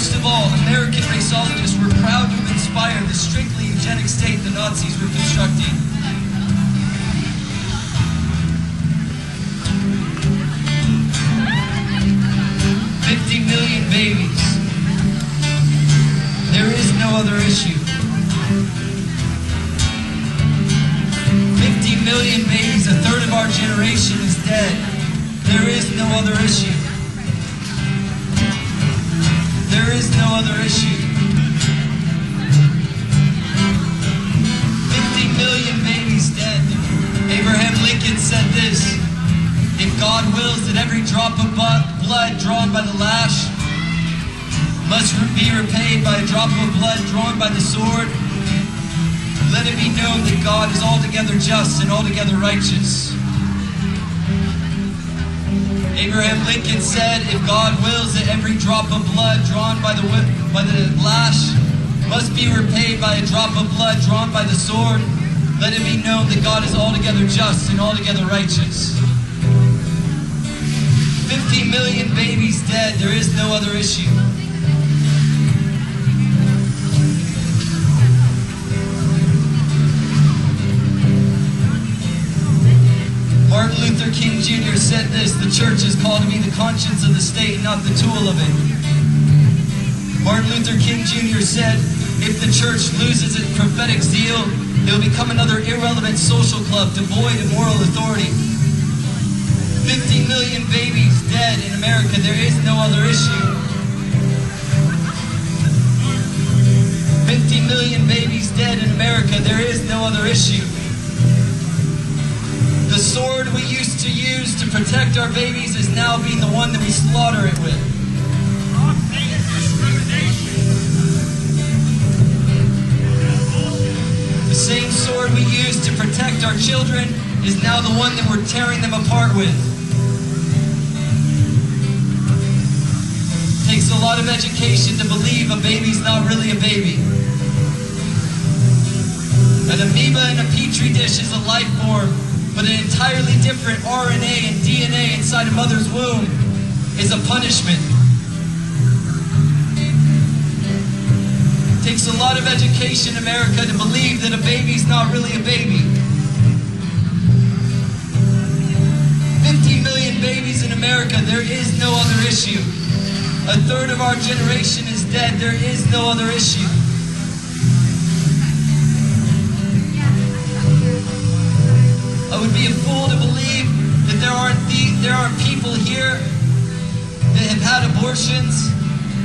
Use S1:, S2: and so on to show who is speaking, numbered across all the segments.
S1: Most of all, American raceologists were proud to have inspired the strictly eugenic state the Nazis were constructing. Million babies. There is no other issue. 50 million babies, a third of our generation is dead. There is no other issue. There is no other issue. 50 million babies dead. Abraham Lincoln said this: if God wills that every drop of blood drawn by the lash must be repaid by a drop of blood drawn by the sword, let it be known that God is altogether just and altogether righteous. Abraham Lincoln said, if God wills that every drop of blood drawn by the lash must be repaid by a drop of blood drawn by the sword, let it be known that God is altogether just and altogether righteous. 50 million babies dead, there is no other issue. Martin Luther King Jr. said this: the church is called to be the conscience of the state, not the tool of it. Martin Luther King Jr. said, if the church loses its prophetic zeal, it will become another irrelevant social club devoid of moral authority. 50 million babies dead in America, there is no other issue. 50 million babies dead in America, there is no other issue. The sword we used to use to protect our babies is now being the one that we slaughter it with. The same sword we used to protect our children is now the one that we're tearing them apart with. It takes a lot of education to believe a baby's not really a baby. An amoeba in a petri dish is a life form, but an entirely different RNA and DNA inside a mother's womb is a punishment. It takes a lot of education in America to believe that a baby's not really a baby. 50 million babies in America, there is no other issue. A third of our generation is dead, there is no other issue. I would be a fool to believe that there aren't people here that have had abortions,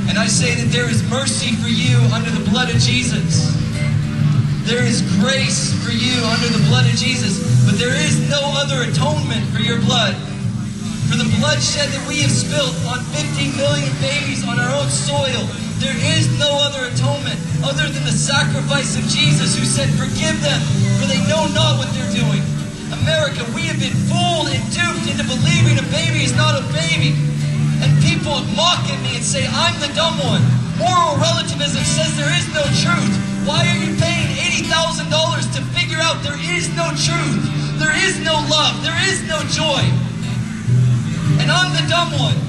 S1: and I say that there is mercy for you under the blood of Jesus. There is grace for you under the blood of Jesus, but there is no other atonement for your blood. For the bloodshed that we have spilt on 50 million babies on our own soil, there is no other atonement other than the sacrifice of Jesus, who said, forgive them, for they know not what they're doing. America, we have been fooled and duped into believing a baby is not a baby. And people mock at me and say, I'm the dumb one. Moral relativism says there is no truth. Why are you paying $80,000 to figure out there is no truth? There is no love. There is no joy. And I'm the dumb one.